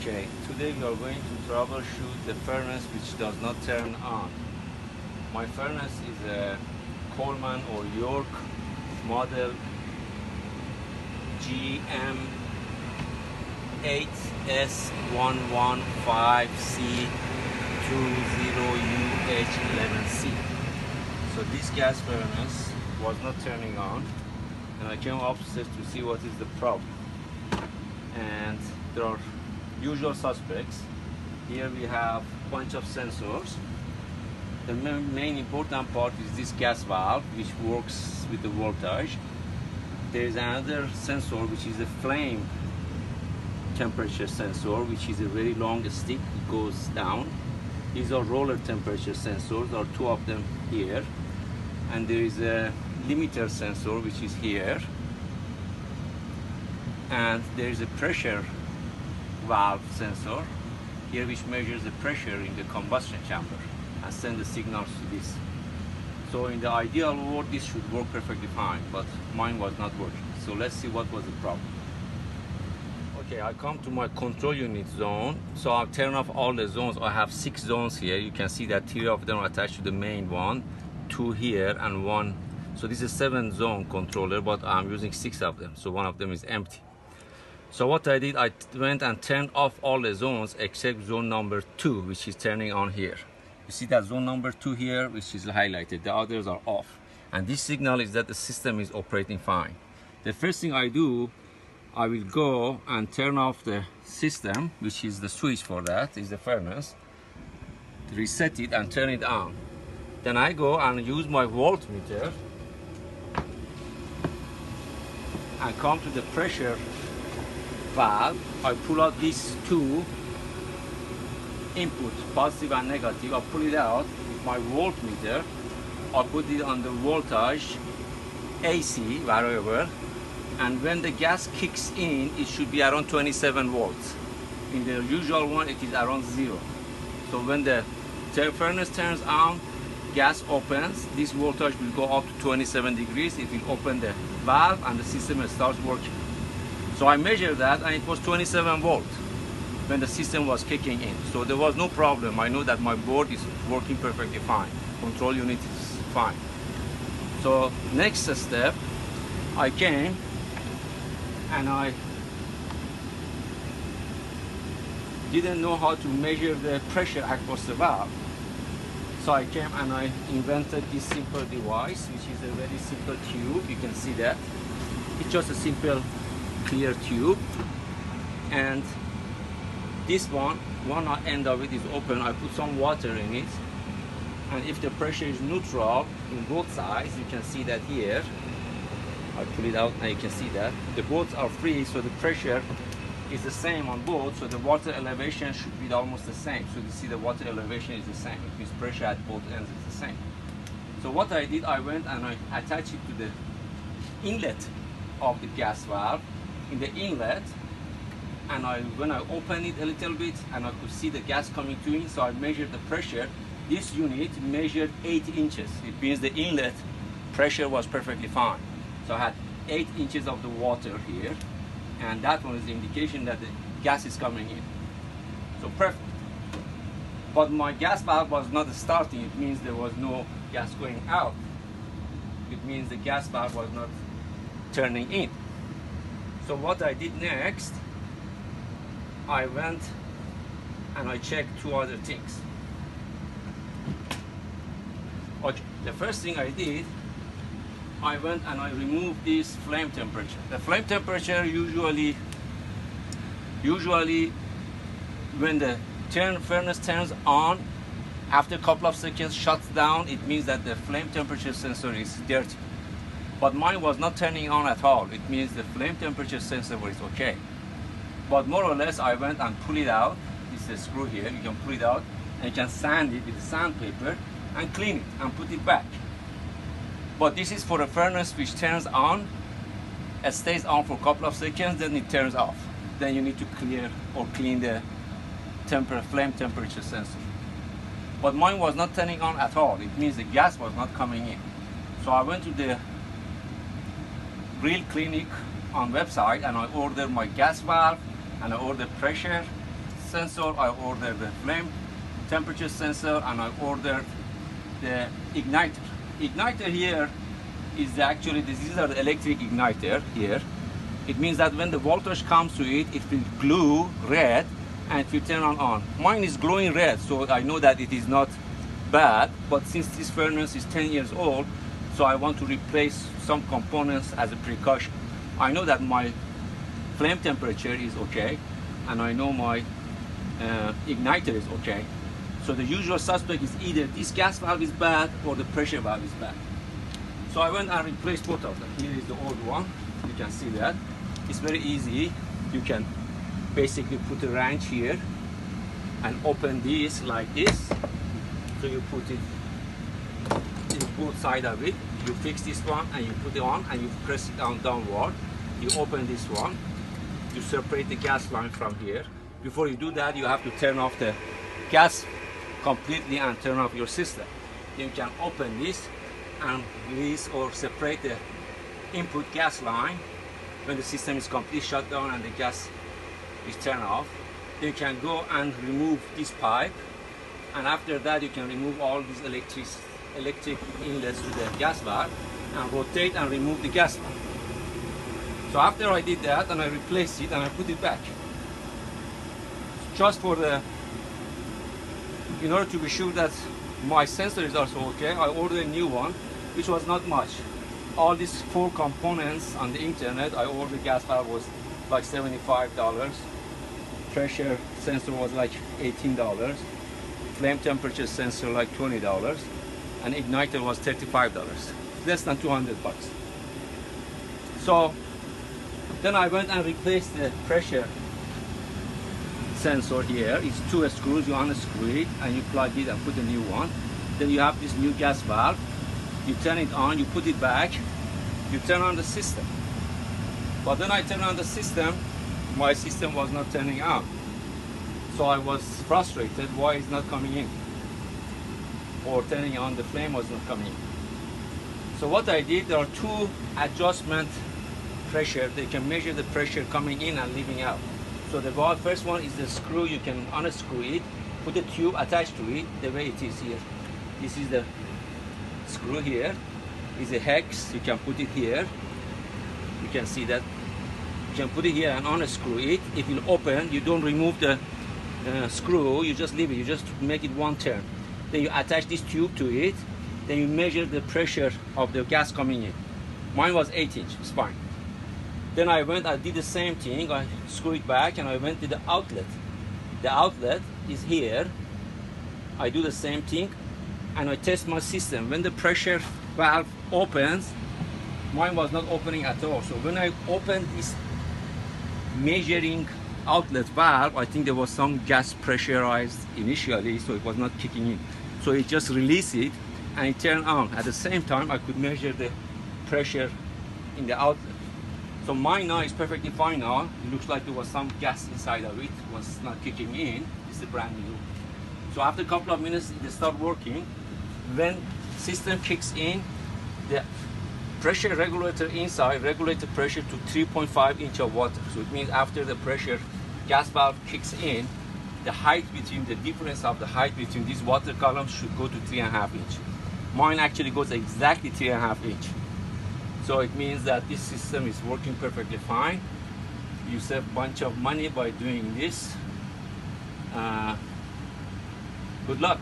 Okay, today we are going to troubleshoot the furnace which does not turn on. My furnace is a Coleman or York model GM 8S115C20UH11C. So this gas furnace was not turning on, and I came upstairs to see what is the problem. And there are usual suspects. Here we have a bunch of sensors. The main important part is this gas valve, which works with the voltage. There is another sensor, which is a flame temperature sensor, which is a very long stick. It goes down. These are roller temperature sensors. There are two of them here. And there is a limiter sensor, which is here. And there is a pressure valve sensor here, which measures the pressure in the combustion chamber and send the signals to this. So in the ideal world, this should work perfectly fine, but mine was not working. So let's see what was the problem. Okay, I come to my control unit zone. So I'll turn off all the zones. I have 6 zones here. You can see that 3 of them are attached to the main one, 2 here and 1. So this is a 7-zone controller, but I'm using 6 of them. So one of them is empty. So what I did, I went and turned off all the zones except zone number 2, which is turning on here. You see that zone number 2 here, which is highlighted. The others are off. And this signal is that the system is operating fine. The first thing I do, I will go and turn off the system, which is the switch for that, is the furnace. Reset it and turn it on. Then I go and use my voltmeter and come to the pressure valve. I pull out these 2 inputs, positive and negative. I pull it out with my voltmeter. I put it on the voltage AC variable, and when the gas kicks in, it should be around 27 volts. In the usual one, it is around 0. So when the furnace turns on, gas opens, this voltage will go up to 27 degrees. It will open the valve and the system starts working. So I measured that, and it was 27 volts when the system was kicking in. So there was no problem. I know that my board is working perfectly fine. Control unit is fine. So next step, I came and I didn't know how to measure the pressure across the valve. So I came and I invented this simple device, which is a very simple tube. You can see that. It's just a simple clear tube, and this one end of it is open. I put some water in it, and if the pressure is neutral in both sides, you can see that here. I pull it out and you can see that the both are free, so the pressure is the same on both, so the water elevation should be almost the same. So you see the water elevation is the same. It means pressure at both ends is the same. So what I did, I went and I attached it to the inlet of the gas valve. In the inlet, and when I opened it a little bit, and I could see the gas coming to in, so I measured the pressure. This unit measured 8 inches. It means the inlet pressure was perfectly fine. So I had 8 inches of the water here, and that one is the indication that the gas is coming in. So perfect. But my gas valve was not starting. It means there was no gas going out. It means the gas valve was not turning in. So what I did next, I went and I checked 2 other things. Okay, the first thing I did, I went and I removed this flame temperature. The flame temperature usually when the furnace turns on, after a couple of seconds shuts down, it means that the flame temperature sensor is dirty. But mine was not turning on at all. It means the flame temperature sensor is okay. But more or less, I went and pulled it out. This is a screw here. You can pull it out and you can sand it with sandpaper and clean it and put it back. But this is for a furnace which turns on. It stays on for a couple of seconds, then it turns off. Then you need to clear or clean the flame temperature sensor. But mine was not turning on at all. It means the gas was not coming in. So I went to the Grill Clinic on website and I ordered my gas valve and I ordered pressure sensor, I ordered the flame temperature sensor, and I ordered the igniter. Igniter here is actually, these are the electric igniter here. It means that when the voltage comes to it, it will glow red and it will turn on. Mine is glowing red, so I know that it is not bad, but since this furnace is 10 years old, so I want to replace some components as a precaution. I know that my flame temperature is okay, and I know my igniter is okay. So the usual suspect is either this gas valve is bad or the pressure valve is bad. So I went and replaced both of them. Here is the old one. You can see that. It's very easy. You can basically put a wrench here and open this like this. So you put it in both sides of it. You fix this one and you put it on and you press it downward. You open this one. You separate the gas line from here. Before you do that, you have to turn off the gas completely and turn off your system. Then you can open this and release or separate the input gas line when the system is completely shut down and the gas is turned off. Then you can go and remove this pipe, and after that you can remove all these electric inlets to the gas valve and rotate and remove the gas valve. So after I did that, and I replaced it and I put it back, just for the, in order to be sure that my sensor is also okay, I ordered a new one, which was not much. All these 4 components on the internet, I ordered. Gas valve was like $75, pressure sensor was like $18, flame temperature sensor like $20, and igniter was $35, less than 200 bucks. So then I went and replaced the pressure sensor here. It's 2 screws. You unscrew it and you plug it and put a new one. Then you have this new gas valve. You turn it on, you put it back, you turn on the system. But then I turned on the system, my system was not turning on. So I was frustrated, why it's not coming in? Or turning on, the flame was not coming in. So what I did, there are 2 adjustment pressure. They can measure the pressure coming in and leaving out. So the first one is the screw. You can unscrew it, put a tube attached to it the way it is here. This is the screw here. Is a hex. You can put it here. You can see that. You can put it here and unscrew it. It will open. You don't remove the screw. You just leave it. You just make it one turn. Then you attach this tube to it. Then you measure the pressure of the gas coming in. Mine was 8 inch. It's fine. Then I went, I did the same thing. I screwed it back and I went to the outlet. The outlet is here. I do the same thing and I test my system. When the pressure valve opens, mine was not opening at all. So when I opened this measuring outlet valve, I think there was some gas pressurized initially, so it was not kicking in. So it just released it and it turned on. At the same time, I could measure the pressure in the outlet. So mine now is perfectly fine now. It looks like there was some gas inside of it. It was not kicking in. It's a brand new. So after a couple of minutes, it started working. When system kicks in, the pressure regulator inside regulates the pressure to 3.5 inch of water. So it means after the pressure gas valve kicks in, the height between, the difference of the height between these water columns should go to 3.5 inch. Mine actually goes exactly 3.5 inch. So it means that this system is working perfectly fine. You save a bunch of money by doing this. Good luck.